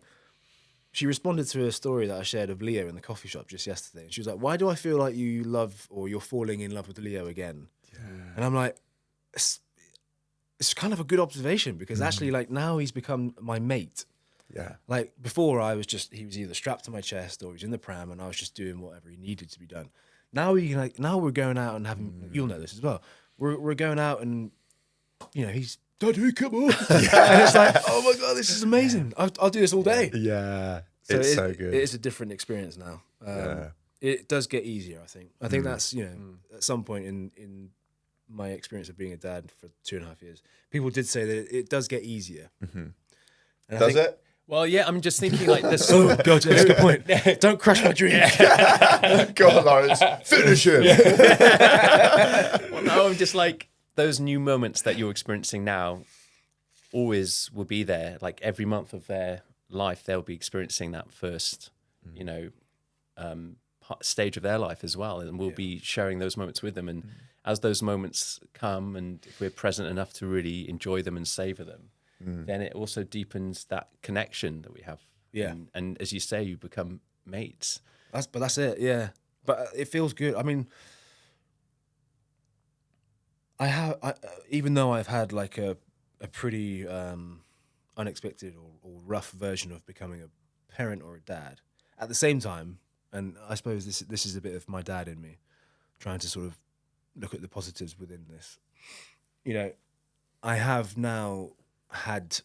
she responded to a story that I shared of Leo in the coffee shop just yesterday. And she was like, "Why do I feel like you love, or you're falling in love with Leo again?" And I'm like, it's kind of a good observation, because actually, like, now he's become my mate. Like before, he was either strapped to my chest or he was in the pram, and I was just doing whatever he needed to be done. Now we're going out and having, you'll know this as well. We're going out and, he's, "Daddy, come on." And it's like, oh my God, this is amazing. I'll do this all day. Yeah. So it's so good. It is a different experience now. It does get easier, I think. I think that's, at some point in my experience of being a dad for 2.5 years, people did say that it does get easier. Does it? Well, yeah, I'm just thinking like this. Oh, God, that's a good point. Don't crush my dream. Go on, Lawrence. Finish him. Well, no, I'm just like, those new moments that you're experiencing now always will be there. Like every month of their life, they'll be experiencing that first, stage of their life as well. And we'll be sharing those moments with them. And as those moments come, and if we're present enough to really enjoy them and savor them, then it also deepens that connection that we have. Yeah. And as you say, you become mates. That's it. Yeah. But it feels good. I mean, even though I've had like a pretty unexpected or rough version of becoming a parent or a dad, at the same time, and I suppose this is a bit of my dad in me, trying to sort of look at the positives within this. I have now had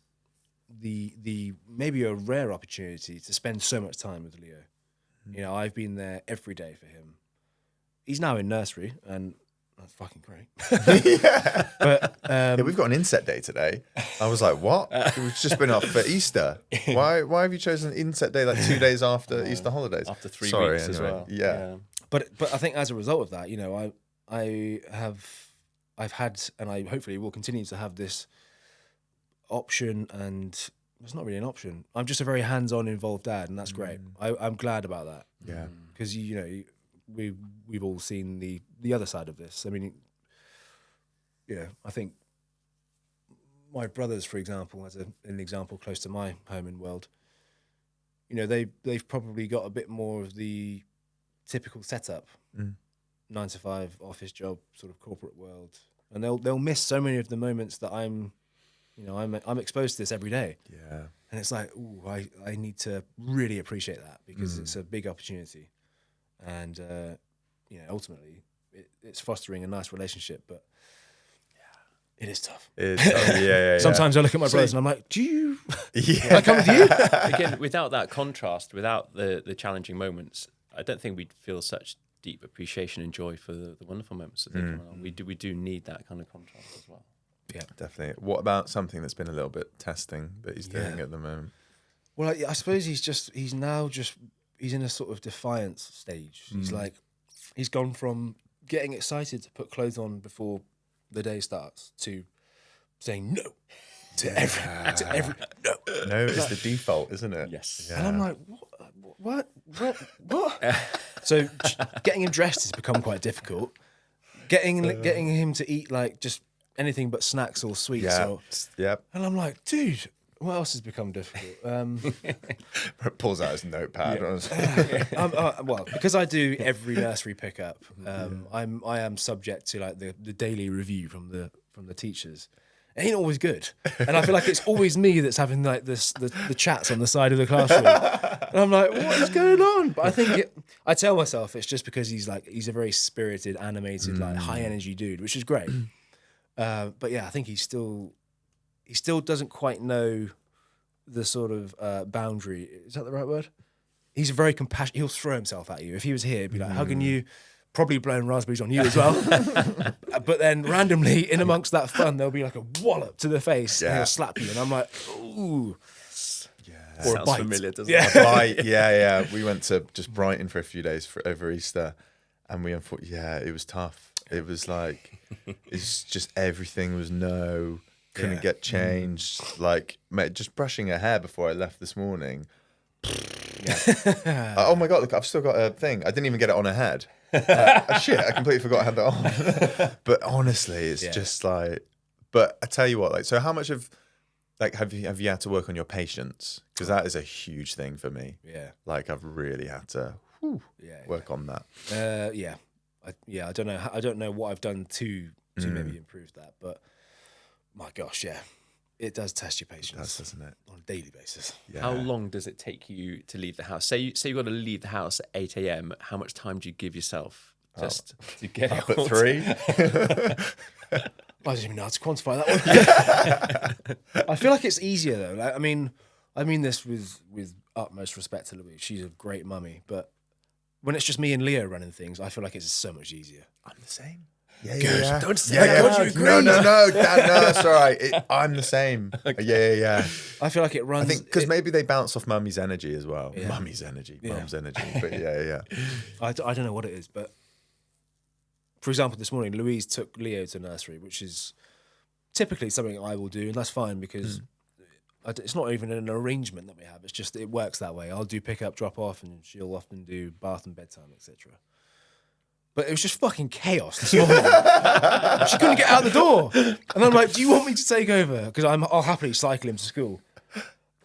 the maybe a rare opportunity to spend so much time with Leo. I've been there every day for him. He's now in nursery, and That's fucking great. Yeah. But Yeah, we've got an inset day today. I was like, what? We've just been up for Easter. Why have you chosen inset day like 2 days after Easter holidays? After 3 Sorry, weeks as anyway. well. Yeah. But I think as a result of that, you know, I've had, and I hopefully will continue to have this option, and it's not really an option. I'm just a very hands-on, involved dad, and that's great. I'm glad about that. Yeah. Because you know, we've all seen the other side of this. I mean, yeah, I think my brothers, for example, as an example close to my home and world, you know, they've probably got a bit more of the typical setup, 9 to 5 office job, sort of corporate world, and they'll miss so many of the moments that I'm exposed to this every day. Yeah. And it's like, ooh, I need to really appreciate that, because it's a big opportunity, and you know, ultimately it's fostering a nice relationship, but it is tough. Yeah. Sometimes I look at my brothers and I'm like, do you? Yeah. Can I come with you? Again, without that contrast, without the challenging moments, I don't think we'd feel such deep appreciation and joy for the wonderful moments that they come along. We do need that kind of contrast as well. Yeah, Definitely. What about something that's been a little bit testing that he's doing at the moment? Well, I suppose he's now in a sort of defiance stage. He's like, he's gone from getting excited to put clothes on before the day starts to saying no to every no. No, it's the default, isn't it? Yes. Yeah. And I'm like, what? So getting him dressed has become quite difficult. Getting him to eat like just anything but snacks or sweets. Yeah. Yep. And I'm like, dude, what else has become difficult? Pulls out his notepad. Well, because I do every nursery pickup, I am subject to like the daily review from the teachers. It ain't always good, and I feel like it's always me that's having like the chats on the side of the classroom, and I'm like, what is going on? But I think I tell myself it's just because he's a very spirited, animated, like high energy dude, which is great. But yeah, I think he still doesn't quite know the sort of boundary. Is that the right word? He's very compassionate. He'll throw himself at you. If he was here, he'd be like hugging you, probably blowing raspberries on you as well. But then randomly, in amongst that fun, there'll be like a wallop to the face, and he'll slap you. And I'm like, ooh. Yeah. Sounds familiar, doesn't A it? bite. Yeah. We went to just Brighton for a few days over Easter, and it was tough. It was like, it's just everything was no. Couldn't get changed. Like, mate, just brushing her hair before I left this morning. Oh my God, look, I've still got a thing. I didn't even get it on her head. Shit, I completely forgot I had that on. But honestly, it's just like, but I tell you what, like, so how much of, like, have you had to work on your patience? Because that is a huge thing for me. Yeah. Like, I've really had to work on that. I don't know. I don't know what I've done to maybe improve that, but my gosh, yeah, it does test your patience. It does, doesn't it? On a daily basis. Yeah. How long does it take you to leave the house? Say you got to leave the house at 8 a.m. How much time do you give yourself just to get Up out? at 3? I don't even know how to quantify that one. I feel like it's easier though. Like, I mean this with utmost respect to Libbey. She's a great mummy, but when it's just me and Leo running things, I feel like it's so much easier. I'm the same. Yeah, Good. yeah. Don't say God you agree. No, Dad, no, that's all right. I'm the same. Okay. Yeah. I feel like it runs. I think because maybe they bounce off mummy's energy as well. Yeah. Mummy's energy, Yeah. mum's energy. But yeah. I don't know what it is, but for example, this morning, Louise took Leo to nursery, which is typically something I will do, and that's fine because it's not even an arrangement that we have. It's just it works that way. I'll do pick up, drop off, and she'll often do bath and bedtime, etc. But it was just fucking chaos this morning. She couldn't get out the door. And I'm like, do you want me to take over? Because I'll happily cycle him to school.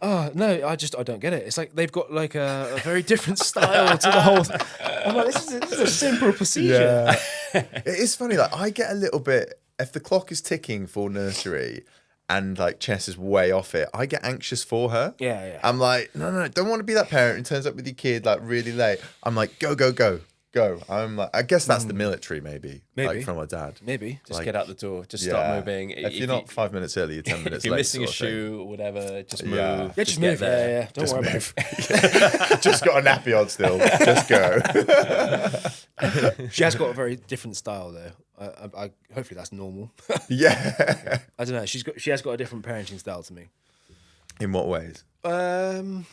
Oh, no, I don't get it. It's like they've got like a very different style to the whole thing. I'm like, this is a simple procedure. Yeah. It is funny. Like, I get a little bit, if the clock is ticking for nursery and like Chess is way off it, I get anxious for her. Yeah. I'm like, no, don't want to be that parent who turns up with your kid like really late. I'm like, go. go. I'm like, I guess that's the military, maybe. Like from my dad. Maybe. Just get out the door. Just start moving. If you're not 5 minutes early, you're 10 minutes late. If you're missing a sort of shoe or whatever, just move. Yeah. Yeah, just move. get there. Yeah. Don't worry about it. Just got a nappy on still. Just go. She has got a very different style, though. I hopefully that's normal. Yeah. I don't know. She has got a different parenting style to me. In what ways? Well,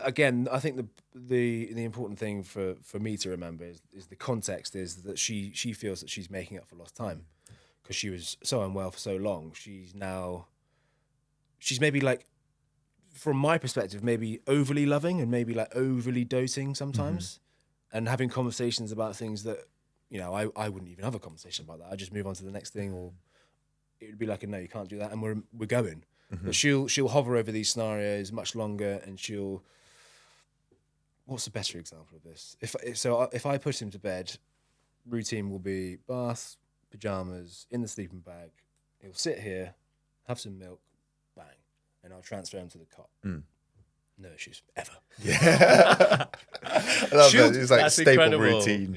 again, I think the important thing for me to remember is the context is that she feels that she's making up for lost time because she was so unwell for so long. She's maybe like, from my perspective, maybe overly loving and maybe like overly doting sometimes, and having conversations about things that, you know, I wouldn't even have a conversation about that. I just move on to the next thing, or it would be like, no, you can't do that, and we're going. But she'll hover over these scenarios much longer, and she'll. What's a better example of this? If I put him to bed, routine will be bath, pajamas, in the sleeping bag. He'll sit here, have some milk, bang, and I'll transfer him to the cot. No issues ever. Yeah. I love that. It's like that's staple incredible. routine.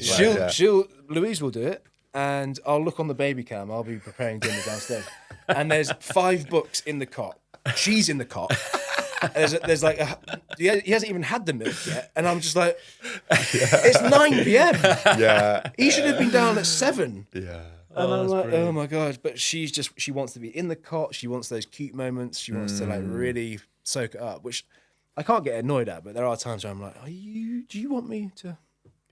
Louise will do it, and I'll look on the baby cam. I'll be preparing dinner downstairs, and there's 5 books in the cot. She's in the cot. There's like he hasn't even had the milk yet, and I'm just like, it's 9 p.m. Yeah. He should have been down at 7. Yeah. And I'm like, oh my god! But she wants to be in the cot. She wants those cute moments. She wants to like really soak it up, which I can't get annoyed at. But there are times where I'm like, do you want me to?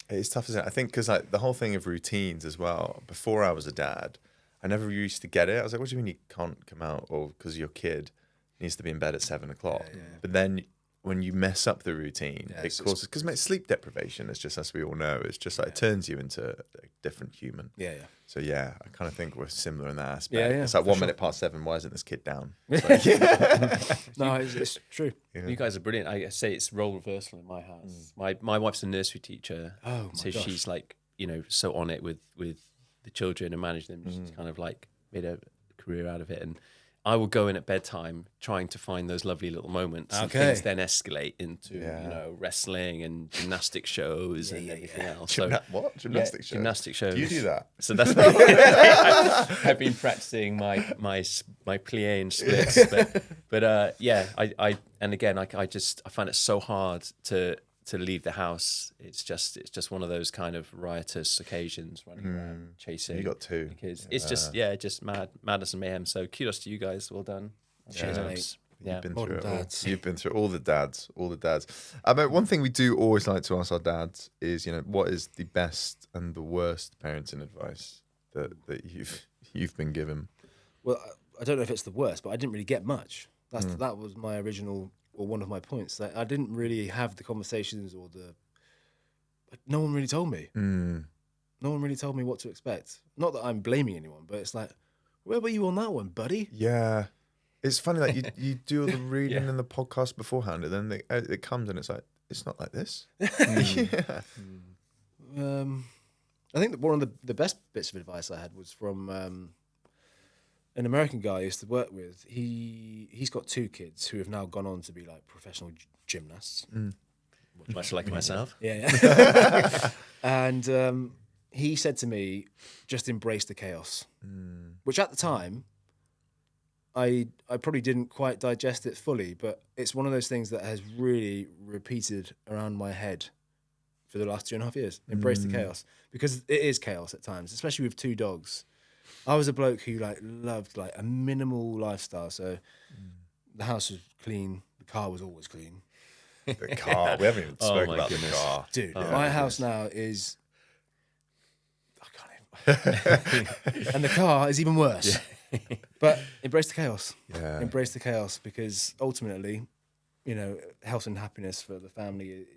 It's tough, isn't it? I think because like the whole thing of routines as well. Before I was a dad, I never used to get it. I was like, what do you mean you can't come out? Or because your kid needs to be in bed at 7 o'clock. Yeah. But then when you mess up the routine, it causes, because sleep deprivation is just, as we all know, it's just like it turns you into a different human. Yeah. So yeah, I kind of think we're similar in that aspect. Yeah, it's like 1 minute past 7. Why isn't this kid down? It's like, No, it's true. Yeah. You guys are brilliant. I say it's role reversal in my house. My wife's a nursery teacher. Oh, my so gosh. she's like, you know, so on it with the children and managing them. She's kind of like made a career out of it. And I will go in at bedtime trying to find those lovely little moments. And things then escalate into, you know, wrestling and gymnastic shows and everything else. So, what? Gymnastic shows? Gymnastic shows. Do you do that? So that's I've been practicing my plie and splits, but yeah, I and again I find it so hard to leave the house. It's just one of those kind of riotous occasions, running around chasing. You got 2 kids. It's just madness and mayhem. So kudos to you guys. Well done. Cheers, mate. Yeah. You've been Modern through it all. dads. You've been through all the dads. But one thing we do always like to ask our dads is, you know, what is the best and the worst parenting advice that you've been given? Well, I don't know if it's the worst, but I didn't really get much. That was my original, or one of my points. That I didn't really have the conversations no one really told me. No one really told me what to expect. Not that I'm blaming anyone, but it's like, where were you on that one, buddy? Yeah. It's funny, like you do all the reading and the podcast beforehand, and then it comes and it's like, it's not like this. Yeah. I think that one of the best bits of advice I had was from an American guy I used to work with. He's got 2 kids who have now gone on to be like professional gymnasts. Much like myself. Yeah. And he said to me, just embrace the chaos, which at the time, I probably didn't quite digest it fully, but it's one of those things that has really repeated around my head for the last 2.5 years. Embrace the chaos, because it is chaos at times, especially with 2 dogs. I was a bloke who like loved like a minimal lifestyle, so the house was clean, the car was always clean. The car. We haven't even spoken about goodness. the car. Dude, my house now is... I can't even... And the car is even worse. But embrace the chaos. Yeah. Embrace the chaos, because ultimately, you know, health and happiness for the family,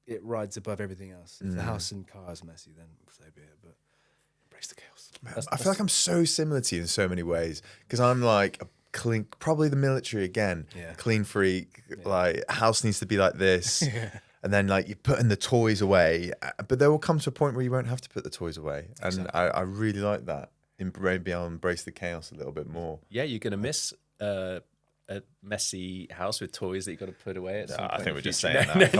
it rides above everything else. If the house and car is messy, then so be it. But embrace the chaos. Man, I feel like I'm so similar to you in so many ways, because I'm like a clean, probably the military again, clean freak. Like, house needs to be like this. And then like you're putting the toys away, but there will come to a point where you won't have to put the toys away. And I really like that. Maybe I'll embrace the chaos a little bit more. Yeah, you're going to miss a messy house with toys that you've got to put away at some point. I think in we're the just future. saying that.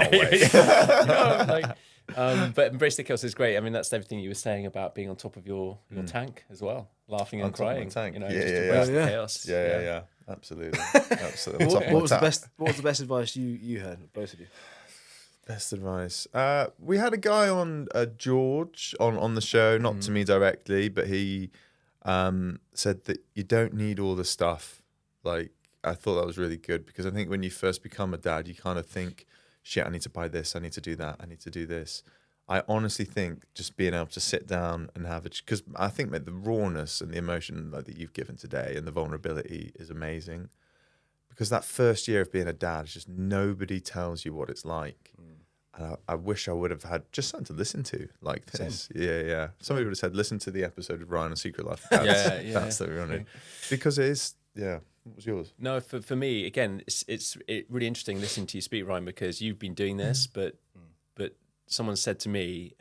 Can't wait. But Embrace the Chaos is great. I mean, that's everything you were saying about being on top of your tank as well, laughing and On top of my crying. tank. You know, Yeah, just yeah, embrace yeah. the chaos. Yeah. Absolutely. Absolutely. On top of my What was the tank. best? What was the best advice you heard, both of you? Best advice. We had a guy on George on the show, not to me directly, but he said that you don't need all the stuff. Like, I thought that was really good, because I think when you first become a dad, you kind of think, shit, I need to buy this, I need to do that, I need to do this. I honestly think just being able to sit down and have it, because I think that the rawness and the emotion that you've given today and the vulnerability is amazing. Because that first year of being a dad, it's just nobody tells you what it's like. And I wish I would have had just something to listen to like this. Yeah. Somebody would have said, listen to the episode of Ryan on Secret Life of Dads. That's what we wanted. Because it is, What was yours? No, for me, again, it's really interesting listening to you speak, Ryan, because you've been doing this, but someone said to me,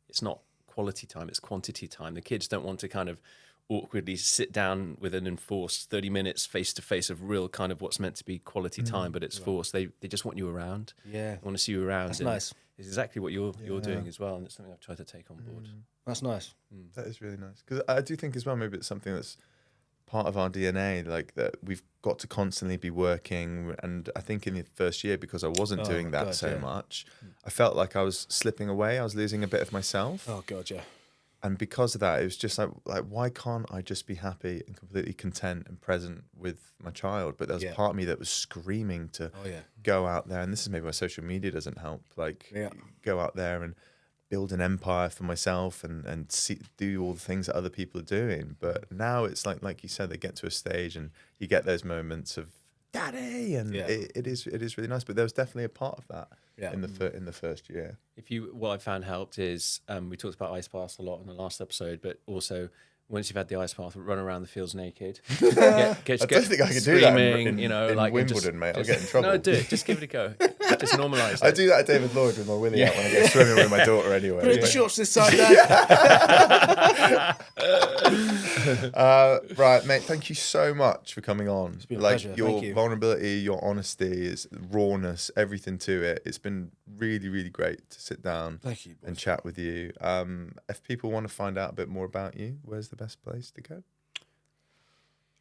it's not quality time, it's quantity time. The kids don't want to kind of awkwardly sit down with an enforced 30 minutes face-to-face of real kind of what's meant to be quality time, but it's forced. They just want you around. Yeah. They want to see you around. That's nice. It's exactly what you're doing as well, and it's something I've tried to take on board. That's nice. That is really nice. Because I do think as well, maybe it's something that's part of our DNA, like that we've got to constantly be working. And I think in the first year, because I wasn't doing that so much, I felt like I was slipping away. I was losing a bit of myself. Oh God, yeah. And because of that, it was just like, why can't I just be happy and completely content and present with my child? But there was part of me that was screaming to go out there. And this is maybe why social media doesn't help. Like, go out there and build an empire for myself and do all the things that other people are doing. But now it's like you said, they get to a stage and you get those moments of daddy, and it is really nice. But there was definitely a part of that in the first year. What I found helped is we talked about ice baths a lot in the last episode, but also once you've had the ice bath, run around the fields naked. I don't think I can do that in Wimbledon, mate. I'll get in trouble. No, do it. Just give it a go. Just normalise it. I do that at David Lloyd with my willy out when I go swimming with my daughter anyway. Put the shorts this side, Dad. Right, mate, thank you so much for coming on. It's been a like pleasure. your Thank you. vulnerability, your honesty, is rawness, everything to it. It's been really, really great to sit down Thank you, boys. and chat with you. If people want to find out a bit more about you, where's the best place to go?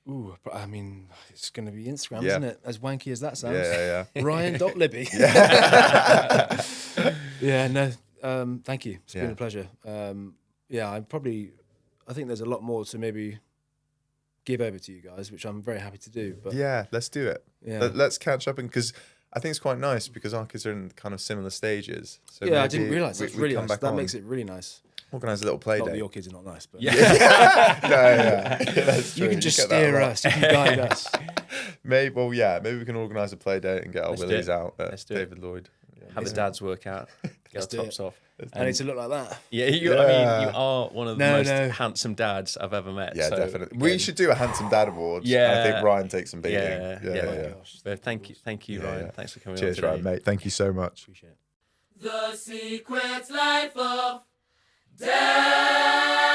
Ooh, but I mean, it's going to be Instagram, Yeah. isn't it? As wanky as that sounds. Yeah. Ryan.Libbey. Thank you. It's been a pleasure. I think there's a lot more to maybe give over to you guys, which I'm very happy to do. But Yeah, let's do it. Yeah. Let's catch up, because I think it's quite nice because our kids are in kind of similar stages. So I didn't realise we that's really come nice. back That on, makes it really nice. organise a little play Not that date. your kids are not nice, but That's true. you can just get that a steer lot. us, you can guide us. Maybe we can organise a play date and get our Let's do willies it. out at Let's do it. David Lloyd. Have the dads work out. Get Let's our do tops it. off. I need to look like that. Yeah, I mean, you are one of the most handsome dads I've ever met. Yeah, so, definitely. We should do a Handsome Dad Awards. Yeah. And I think Ryan takes some beating. Yeah. But thank you, Ryan. Yeah. Thanks for coming on Cheers, today. Ryan, mate. Thank you so much. Appreciate it. The secret life of dad.